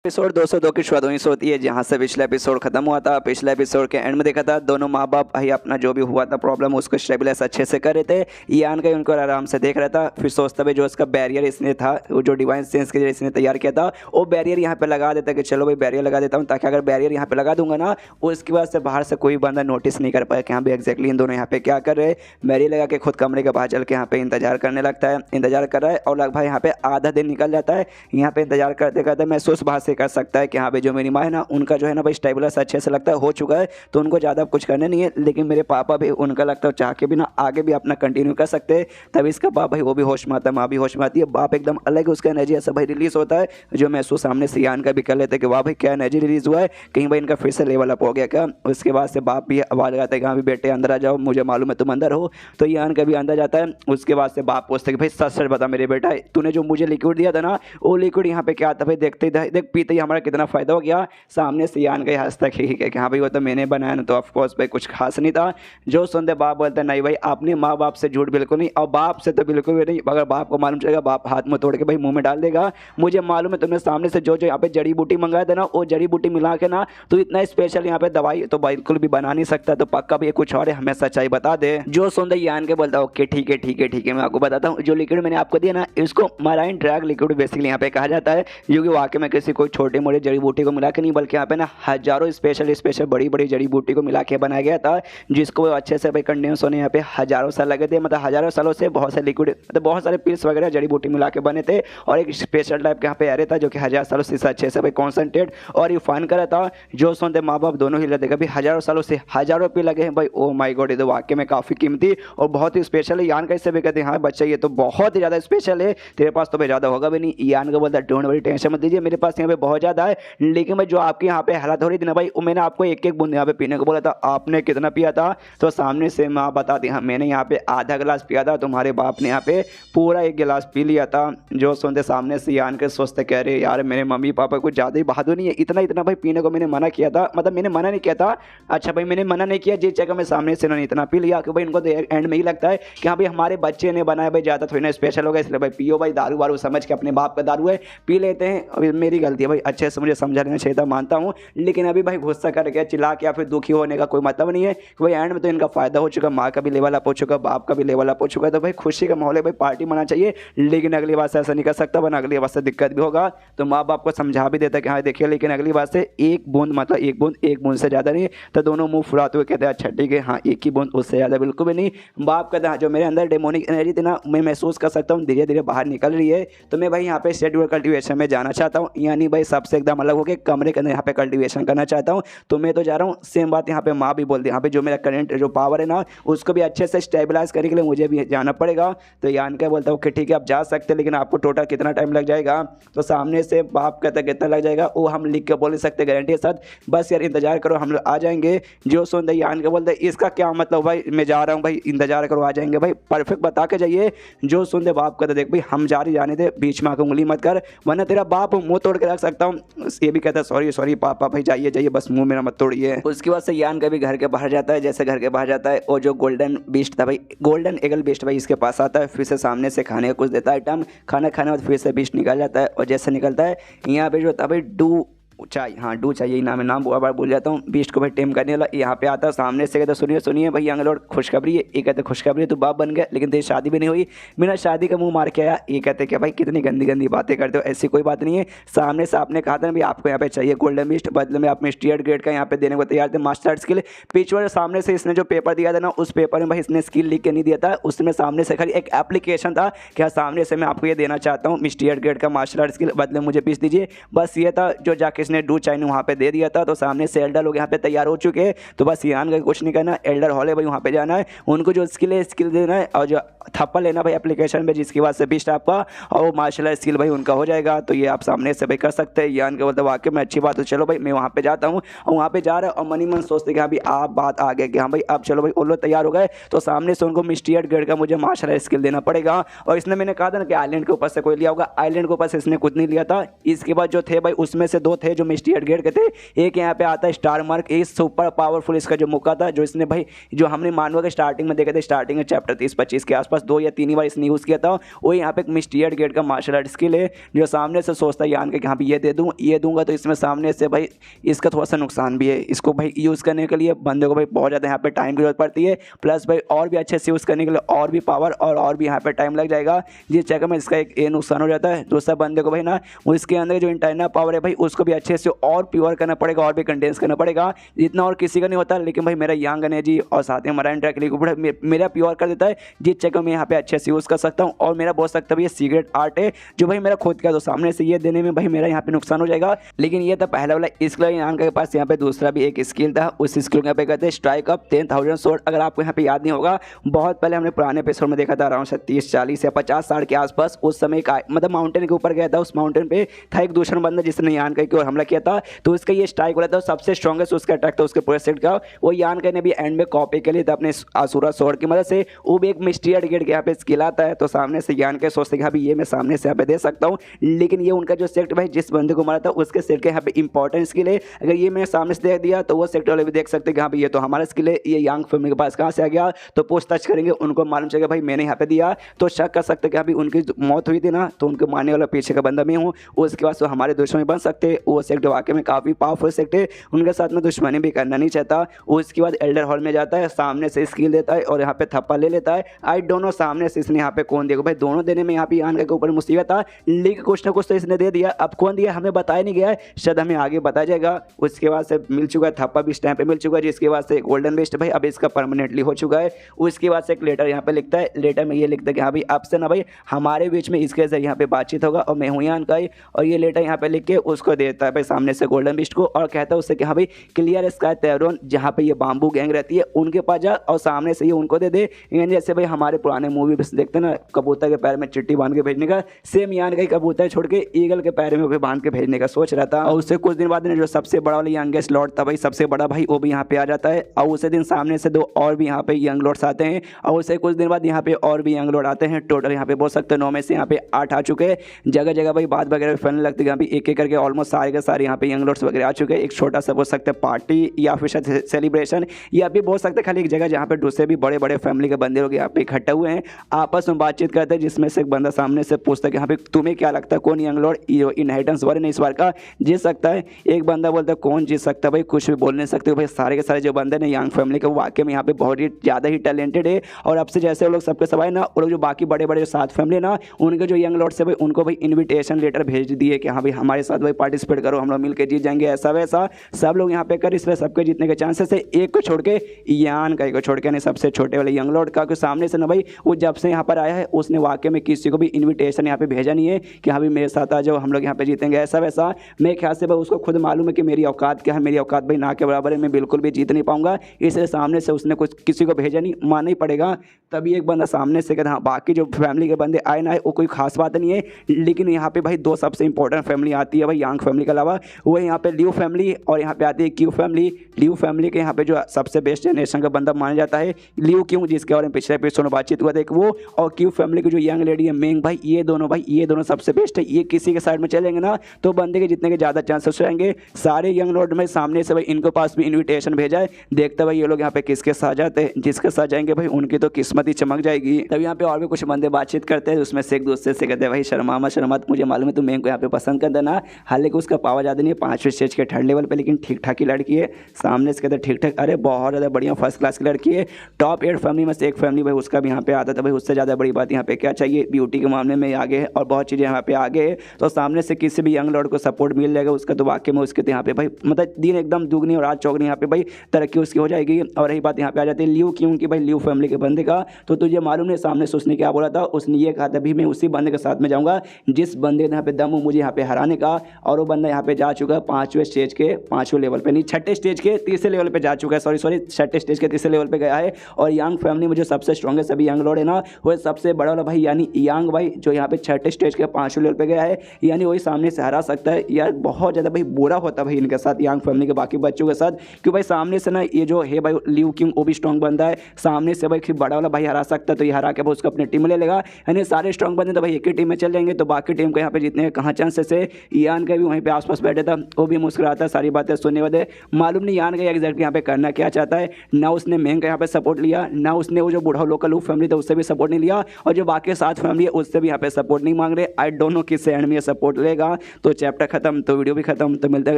Episode 202 की शुरुआत वहीं से होती है जहां से पिछला एपिसोड खत्म हुआ था। पिछले एपिसोड के एंड में देखा था दोनों माँ बाप भाई अपना जो भी हुआ था प्रॉब्लम उसको स्टेबलाइज अच्छे से कर रहे थे। यान का उनको आराम से देख रहा था। फिर सोचता भाई जो उसका बैरियर इसने था वो जो डिवाइन सेंस के लिए इसने तैयार किया था वो बैरियर यहाँ पे लगा देता कि चलो भाई बैरियर लगा देता हूँ, ताकि अगर बैरियर यहाँ पे लगा दूंगा ना उसके बाद से बाहर से कोई बंदा नोटिस नहीं कर पाया कि हाँ भाई एक्जैक्टली इन दोनों यहाँ पे क्या कर रहे हैं। बैरियर लगा के खुद कमरे के बाहर चल के यहाँ पे इंतजार करने लगता है। इंतजार कर रहा है और लगभग यहाँ पे आधा दिन निकल जाता है। यहाँ पे इंतजार करते करते महसूस बाहर से कर सकता है कि हाँ भाई जो मेरी माँ है ना उनका जो है ना भाई स्टेबलाइज अच्छे से लगता है हो चुका है, तो उनको ज़्यादा कुछ करने नहीं है। लेकिन मेरे पापा भी उनका लगता है चाह के भी ना आगे भी अपना कंटिन्यू कर सकते हैं। तभी इसका बाप भाई वो भी होश में आता है, माँ भी होश में आती है। बाप एकदम अलग है, उसका एनर्जी ऐसा भाई रिलीज होता है जो महसूस सामने से यान का भी कर लेते हैं कि वाह भाई क्या एनर्जी रिलीज हुआ है, कहीं भाई इनका फिर से लेवल अप हो गया क्या। उसके बाद से बाप भी आवाज़ लगाता है कि हाँ भाई बेटे अंदर आ जाओ, मुझे मालूम है तुम अंदर हो। तो यान का भी अंदर जाता है। उसके बाद से बाप पूछते कि भाई सच सच बता मेरे बेटा, तूने जो मुझे लिक्विड दिया था ना वो लिक्विड यहाँ पे क्या था भाई, देखते देख पीते ही हमारा कितना फ़ायदा हो गया। सामने से यान का हंसता खिखी कि हाँ भाई वो तो मैंने बनाया ना, तो ऑफकोर्स भाई कुछ खास नहीं था। जो सुनते बाप बोलते नहीं भाई अपने माँ बाप से झूठ बिल्कुल नहीं, और बाप से तो बिल्कुल भी नहीं। अगर बाप को मालूम चलेगा बाप हाथ में तोड़ के भाई मुंह में डाल देगा। मुझे मालूम है तुमने सामने से जो जो यहाँ पे जड़ी बूटी मंगाया था ना वो जड़ी बूटी मिला के ना तो इतना स्पेशल यहाँ पे दवाई तो बिल्कुल भी बना नहीं सकता, तो पक्का भी कुछ और है, हमें सच्चाई बता दे। जो सुनते यान के बोलता ओके ठीक है ठीक है ठीक है, मैं आपको बताता हूँ। जो लिक्विड मैंने आपको दिया ना इसको मराइन ड्रैग लिक्विड बेसिकली यहाँ पे कहा जाता है, जो कि वाकई में किसी कोई छोटे मोटे जड़ी बूटी को मिला के नहीं बल्कि यहाँ पे ना हजारों स्पेशल बड़ी बड़ी जड़ी बूटी को मिला के बनाया गया था, जिसको अच्छे से भाई कंडेंस होने यहाँ पे हजारों साल लगे थे। मतलब हजारों सालों से बहुत से लिक्विड मतलब बहुत सारे पिल्स वगैरह जड़ी बूटी मिला के बने थे, और एक स्पेशल टाइप के यहाँ पे एरे था जो कि हजार सालों से अच्छे से भाई कॉन्सेंट्रेट और रिफाइन करा था। जो सुनते माँ बाप दोनों ही लगे कभी हजारों सालों से हजारों रुपये लगे हैं भाई। ओ माई गॉड, ये तो वाकई में काफ़ी कीमती और बहुत ही स्पेशल है। यान कैसे भी कहते हैं हाँ बच्चा ये तो बहुत ही ज़्यादा स्पेशल है, तेरे पास तो भाई ज़्यादा होगा भी नहीं। यान का बोलता डोंट वरी टेंशन मत दीजिए, मेरे पास यहाँ पे बहुत ज़्यादा है। लेकिन भाई जो आपके यहाँ पे हालत हो रही थी ना भाई मैंने आपको एक एक बूंद यहाँ पे पीने को बोला था, आपने कितना पिया था? तो सामने से माँ बताती हाँ मैंने यहाँ पे आधा गिलास पिया था, तुम्हारे बाप ने यहाँ पे पूरा एक गिलास पी लिया था। जो सुनते सामने से यान के सोचते कह रहे यार मेरे मम्मी पापा कुछ ज़्यादा ही बहादुर नहीं है, इतना इतना भाई पीने को मैंने मना किया था, मतलब मैंने मना नहीं किया था। अच्छा भाई मैंने मना नहीं किया जिस जगह में सामने से इन्होंने इतना पी लिया कि भाई इनको तो एंड में ही लगता है कि हाँ भाई हमारे बच्चे ने बनाया भाई ज़्यादा थोड़ी ना स्पेशल होगा, इसलिए भाई पियो भाई दारू वारू समझ के, अपने बाप का दारू है पी लेते हैं। अभी मेरी गलती है भाई, अच्छे से मुझे समझा लेना चाहिए था मानता हूँ, लेकिन अभी भाई गुस्सा करके चिल्ला के या फिर दुखी होने का कोई मतलब नहीं है कि भाई एंड में तो इनका फायदा हो चुका, माँ का भी लेवल अप हो चुका, बाप का भी लेवल अप हो चुका है, तो भाई खुशी का माहौल है भाई, पार्टी मनाना चाहिए। लेकिन अगली बार से ऐसा नहीं कर सकता वरना अगली बार से दिक्कत भी होगा। तो माँ बाप को समझा भी देता कि हाँ देखिए लेकिन अगली बार से एक बूंद मतलब एक बूंद से ज़्यादा नहीं। तो दोनों मुंह फुलाते हुए कहते हैं अच्छा ठीक है हाँ एक ही बूंद, उससे ज़्यादा बिल्कुल भी नहीं। बाप कहता है जो मेरे अंदर डेमोनिक एनर्जी थी ना मैं महसूस कर सकता हूँ धीरे धीरे बाहर निकल रही है, तो मैं भाई यहाँ पे शेड्यूल कल्टिवेशन में जाना चाहता हूँ, यानी भाई सबसे एकदम अलग होकर कमरे के अंदर यहाँ पे कल्टिवेशन करना चाहता हूँ। तो मैं तो जा रहा हूँ। सेम बात यहाँ पे माँ भी बोलती है यहाँ पे जो मेरा करंट जो पावर है ना उसको भी अच्छे से स्टेबलाइज करने के लिए मुझे भी जाना पड़ेगा। तो यान का बोलता हूँ कि ठीक है आप जा सकते हैं, लेकिन आपको टोटल कितना टाइम लग जाएगा? तो सामने से बाप कहता कितना लग जाएगा वो हम लिख के बोल सकते गारंटी के साथ, बस यार इंतजार करो हम लोग आ जाएंगे। जो सुनते यान का बोलते इसका क्या मतलब भाई मैं जा रहा हूँ भाई इंतजार करो आ जाएंगे भाई, परफेक्ट बता के जाइए। जो सुनते बाप कहते देख भाई हम जा रही जाने दे, बीच में आकर उंगली मत कर वरना तेरा बाप मुंह तोड़ के रख सकता हूँ। ये भी कहता सॉरी सॉरी पापा भाई जाइए जाइए बस मुंह मेरा मत तोड़िए। उसके बाद से यान का भी घर के बाहर जाता है। जैसे घर के बाहर जाता है और जो गोल्डन बीस्ट था भाई गोल्डन एगल बीस्ट भाई इसके पास आता है, फिर से सामने से खाने का कुछ देता है आइटम, खाना खाने बाद फिर से बीस्ट निकल जाता है। और जैसे निकलता है यहाँ पे जो था भाई डू चाहिए, हाँ डू चाहिए नाम है, नाम बहुत बार भूल जाता हूँ। बीस्ट को भाई टेम करने वाला यहाँ पे आता है। सामने से कहता सुनिए सुनिए भाई यंग लॉर्ड खुशखबरी है। ये कहते खुशखबरी तू बाप बन गया लेकिन तेरी शादी भी नहीं हुई, बिना शादी का मुंह मार के आया। ये कहते क्या भाई कितनी गंदी गंदी बातें करते हो, ऐसी कोई बात नहीं है। सामने से आपने कहा था ना भाई आपको यहाँ पे चाहिए गोल्डन बीस्ट, बदले में आप मिस्टीरियड ग्रेड का यहाँ पे देने को तैयार थे मास्टर स्किल। पिछवाड़े सामने से इसने जो पेपर दिया था ना उस पेपर में भाई इसने स्किल लिख के नहीं दिया था, उसमें सामने से खाली एक एप्लीकेशन था कि सामने से मैं आपको ये देना चाहता हूँ मिस्टीरियड ग्रेड का मार्शल आर्ट स्किल, बदले मुझे पीस दीजिए, बस ये था। जो जाके इसने डू चाहिए वहाँ पे दे दिया था। तो सामने से एल्डर लोग यहाँ पे तैयार हो चुके हैं। तो बस यान का कुछ नहीं करना, एल्डर हॉल है भाई वहाँ पे जाना है, उनको जो स्किल है स्किल देना है और जो थप्पा लेना भाई एप्लीकेशन में जिसकी बात से बिस्ट आपका और वो मार्शल आर्ट स्किल भाई उनका हो जाएगा। तो ये आप सामने से भाई कर सकते हैं। यान के बोलते वाकई में अच्छी बात है, चलो भाई मैं वहाँ पे जाता हूँ। और वहाँ पे जा रहा है और मनी मन सोचते कि हाँ भाई आप बात आ गए कि हाँ भाई अब चलो भाई वो लोग तैयार हो गए। तो सामने से उनको मिस्टीरियड ग्रेड का मुझे मार्शल आर्ट स्किल देना पड़ेगा। और इसने मैंने कहा था ना कि आइलैंड के ऊपर से कोई लिया होगा, आइलैंड के ऊपर से इसने कुछ नहीं लिया था। इसके बाद जो थे भाई उसमें से दो थे जो मिस्टी एडगेट के थे। एक यहाँ पे आता है स्टार मार्क, ये सुपर पावरफुल इसका जो मुक्का था, जो इसने भाई जो हमने मानवा के स्टार्टिंग में देखा था, स्टार्टिंग में चैप्टर 30-25 के आसपास 2 या 3 ही बार इसने यूज़ किया था। वो यहाँ पे एक मिस्टी एडगेट का मार्शल आर्ट स्किल है, जो सामने से सोचता है यान के कि हाँ भी ये दे दूँ, ये दूंगा तो इसमें सामने से भाई इसका थोड़ा सा नुकसान भी है। इसको भाई यूज़ करने के लिए बंदे को भाई बहुत ज़्यादा यहाँ पे टाइम की जरूरत पड़ती है, प्लस भाई और भी अच्छे से यूज़ करने के लिए और भी पावर और भी यहाँ पे टाइम लग जाएगा, जिस जगह में इसका एक ये नुकसान हो जाता है। दूसरा बंदे को भाई ना उसके अंदर जो इंटरनल पावर है भाई उसको भी अच्छे से और प्योर करना पड़ेगा और भी कंडेंस करना पड़ेगा, जितना और किसी का नहीं होता। लेकिन भाई मेरा यांग एनर्जी और साथ में मराइन ट्रैक मेरा प्योर कर देता है, जिस जगह मैं यहाँ पे अच्छे से यूज़ कर सकता हूँ। और मेरा बोल सकता है ये सीक्रेट आर्ट है जो भाई मेरा खुद का, तो सामने से ये देने में भाई मेरा यहाँ पे नुकसान हो जाएगा। लेकिन ये था पहला वाला स्किल। यांग के पास यहाँ पे दूसरा भी एक स्किल था, उस स्किल को यहाँ पे कहते हैं स्ट्राइक अप 10,000 स्वॉर्ड। अगर आपको यहाँ पे याद नहीं होगा, बहुत पहले हमने पुराने एपिसोड में देखा था, अराउंड 30-40 या 50 साल के आसपास उस समय मतलब माउंटेन के ऊपर गया था। उस माउंटेन पे था एक दूसरा बंदा जिसने यान की ओर हमला किया था, तो उसका ये स्ट्राइक वाला था, सबसे स्ट्रॉन्गेस्ट उसका अटैक था उसके पूरे सेट का। वो यान ने भी एंड में कॉपी के लिए था अपने असुरा स्वॉर्ड की मदद से। वो भी एक मिस्ट्री एडगेट के यहाँ पे स्किल आता है, तो सामने से यान के सोचते कि हाँ ये मैं सामने से यहाँ पे दे सकता हूँ। लेकिन ये उनका जो सेक्ट भाई जिस बंदे को मारा था उसके सेट के यहाँ पे इंपॉर्टेंट स्किल है। अगर ये मैंने सामने से दे दिया तो वो सेक्ट वाले भी देख सकते हैं कि हाँ भाई ये तो हमारा स्किल है, ये यांग फैमिली के पास कहाँ से आ गया। तो पूछताछ करेंगे, उनको मालूम चलेगा भाई मैंने यहाँ पे दिया, तो शक कर सकते कि अभी उनकी मौत हुई थी ना, तो उनके मारने वाला पीछे का बंदा मैं हूँ। उसके बाद तो हमारे दुश्मन बन सकते। वो सेक्ट वाकई में काफ़ी पावरफुल सेक्ट है, उनके साथ में दुश्मनी भी करना नहीं चाहता। उसके बाद एल्डर हॉल में जाता है, सामने से स्किल देता है और यहाँ पे थप्पा ले लेता है। आई दोनों सामने से इसने यहाँ पे कौन देगा भाई, दोनों देने में यहाँ पे यान के ऊपर मुसीबत था, लेकिन कुछ ना कुछ तो इसने दे दिया। अब कौन दिया हमें बताया नहीं गया है, शायद हमें आगे बताया जाएगा। उसके बाद से मिल चुका है थप्पा भी इस टाइम पे मिल चुका है, जिसके बाद से गोल्डन बेस्ट भाई अब इसका परमानेंटली हो चुका है। उसके बाद से एक लेटर यहाँ पे लिखता है, लेटर में ये लिखता है कि हाँ भाई अब से ना भाई हमारे बीच में इसके जरिए यहाँ पे बातचीत होगा और मैं हूँ यान का ही। और ये लेटर यहाँ पे लिख के उसको देता है भाई सामने से गोल्डन बिस्ट को, और कहता है उससे कि हाँ भाई क्लियर स्काई तेरोन जहाँ पे ये बाम्बू गैंग रहती है उनके पास जा और सामने से ये उनको दे दे। जैसे भाई हमारे पुराने मूवी देखते ना, कबूतर के पैर में चिट्ठी बांध के भेजने का, सेम यान का ही कबूतर छोड़ के ईगल के पैर में भी बांध के भेजने का सोच रहा था। और उससे कुछ दिन बाद जो सबसे बड़ा वाला यंगेस्ट लॉर्ड था भाई, सबसे बड़ा भाई, वो भी यहाँ पे आ जाता है। और उसी दिन सामने से 2 और भी यहाँ पे यंग लॉर्ड्स आते हैं, और उससे कुछ दिन बाद यहाँ पे और भी यंग लॉर्ड आते हैं। टोटल यहाँ पे बोल सकते हैं 9 में से यहाँ पे 8 आ चुके हैं। जगह जगह भाई बात वगैरह फैलने लगती है, यहाँ पे एक करके ऑलमोस्ट सारे के सारे यहाँ पे यंग लॉर्ड्स वगैरह आ चुके हैं। एक छोटा सा बोल सकते हैं पार्टी या फिर सेलिब्रेशन, या भी बोल सकते हैं खाली एक जगह जहाँ पे दूसरे भी बड़े बड़े फैमिली के बंदे लोग यहाँ पे इकट्ठे हुए हैं, आपस में बातचीत करते हैं, जिसमें से एक बंदा सामने से पूछता है कि यहाँ पे तुम्हें क्या लगता है कौन यंग लॉर्ड इनहेरिटेंस वाले ने इस बार का जीत सकता है। एक बंदा बोलता है कौन जीत सकता है भाई, कुछ भी बोल नहीं सकते भाई। सारे के सारे जो बंदे ने यंग फैमिली के वाकई में यहाँ पे बहुत ही ज़्यादा ही टैलेंटेड है। और अब से जैसे वो लोग सबके सब आए ना, वो लोग जो बाकी बड़े बड़े 7 फैमिली ना, उनके जो यंग लॉर्ड से भाई उनको भाई इन्विटेशन लेटर भेज दिए कि हाँ भाई हमारे साथ भाई पार्टिसिपेट करो, हम लोग मिलकर जीत जाएंगे, ऐसा वैसा सब लोग यहाँ पे कर। इसलिए सबके जीतने के चांसेस है, एक को छोड़ के यान का, एक को छोड़ के नहीं सबसे छोटे वाले यंग लॉर्ड का। सामने से ना भाई वो जब से यहाँ पर आया है उसने वाकई में किसी को भी इन्विटेशन यहाँ पे भेजा नहीं है कि हाँ भाई मेरे साथ आ जाओ हम लोग यहाँ पे जीतेंगे, ऐसा वैसा। मेरे ख्याल से भाई उसको खुद मालूम है कि मेरी औकात क्या है, मेरी औकात भाई ना के बराबर है, मैं बिल्कुल भी जीत नहीं पाऊंगा। इसलिए सामने से उसने कुछ किसी को भेजा नहीं, मानना ही पड़ेगा। तभी एक बंदा सामने से कहता हाँ बाकी जो फैमिली के बंदे आए ना वो कोई खास बात नहीं है, लेकिन यहाँ पे भाई 2 सबसे इंपॉर्टेंट फैमिली आती है भाई यांग फैमिली के अलावा, वो यहाँ पे लियू फैमिली और यहाँ पे आती है क्यू फैमिली। लियू फैमिली के यहाँ पे जो सबसे बेस्ट जनरेशन का बंदा माना जाता है लियू क्यू, जिसके बारे में पिछले एपिसोड में बातचीत हुआ था वो। और क्यू फैमिली की जो यंग लेडी है मेंग भाई, ये दोनों सबसे बेस्ट है। ये किसी के साइड में चलेंगे ना तो बंदे के जितने के ज़्यादा चांसेस रहेंगे। सारे यंग लॉर्ड में सामने से भाई इनके पास भी इन्विटेशन भेजा है, देखते भाई ये लोग यहाँ पे किसके साथ जाते हैं, जिसके साथ जाएंगे भाई उनकी तो किस्मत ही चमक जाएगी। तब यहाँ पे और भी कुछ बंदे बातचीत करते हैं, उसमें से एक दूसरे से कहते हैं भाई शर्मा मुझे मालूम है तुम मेंग को यहाँ पे पसंद कर देना, हालांकि उसका पावर ज़्यादा नहीं है 5वें स्टेज के 3rd लेवल पे, लेकिन ठीक ठाक ही लड़की है। सामने से कहते हैं ठीक ठाक, अरे बहुत ज़्यादा बढ़िया फर्स्ट क्लास की लड़की है। टॉप 8 फैमिली में से एक फैमिली भाई उसका भी यहाँ पे आता था भाई, उससे ज़्यादा बड़ी बात यहाँ पे क्या चाहिए, ब्यूटी के मामले में आगे है और बहुत चीज़ें यहाँ पे आगे है। तो सामने से किसी भी यंग लॉर्ड को सपोर्ट मिल जाएगा उसका, तो वाकई में उसके तो यहाँ पे भाई मतलब दिन एकदम दुगनी और रात चौगनी यहाँ पे भाई तरक्की उसकी हो जाएगी। और रही बात यहाँ पे आ जाती है लियू क्यों की भाई लियू फैमिली के बंदे का, तो तुझे मालूम नहीं सामने से उसने क्या बोला था, उसने ये कहा था भी मैं उसी बंदे के साथ में जाऊँगा जिस बंदे ने यहाँ पे दम हो मुझे यहाँ पे हराने का। और वो बंदा यहाँ पे जा चुका है 5वें स्टेज के 5वें लेवल पे, नहीं 6ठे स्टेज के 3रे लेवल पे जा चुका है, सॉरी 6ठे स्टेज के 3रे लेवल पे गया है। और यंग फैमिली में जो सबसे स्ट्रॉन्गेस्ट अभी यंग लॉर्ड है ना, वो सबसे बड़ा वाला भाई यानी यंग भाई जो यहाँ पे 6ठे स्टेज के 5वें लेवल पे गया है, यानी वही सामने से हरा सकता है। यार बहुत ज़्यादा भाई बुरा होता है भाई इनके साथ, यंग फैमिली के बाकी बच्चों के साथ, क्योंकि भाई सामने से ना ये जो है भाई लियू किंग वो भी स्ट्रॉन्ग बंदा है, सामने से भाई बड़ा वाला भाई हरा सकता है, तो ये हरा के भाई उसको अपनी टीम में ले लेगा। यानी सारे स्ट्रॉन्ग बंदे तो भाई एक ही टीम में चल जाएंगे, तो बाकी टीम को यहाँ पे जीतने के कहाँ चांसेस है। यान का भी वहीं पे आसपास बैठे था वो भी मुस्कुराता सारी बातें सुनने वाले। मालूम नहीं यान का एग्जैक्ट यहाँ पे करना क्या चाहता है। ना उसने मेंग का यहाँ पे सपोर्ट लिया, ना उसने वो जो बूढ़ा लोकल फैमिली था उससे भी सपोर्ट नहीं लिया, और जो बाकी 7 फैमिली है उससे भी यहाँ पे सपोर्ट नहीं मांग रहे। आई डोंट नो किससे एंड में ये सपोर्ट लेगा। तो चैप्टर खत्म, तो वीडियो भी खत्म। तो मिलता है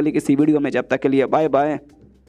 अगली किसी वीडियो में, जब तक के लिए बाय बाय।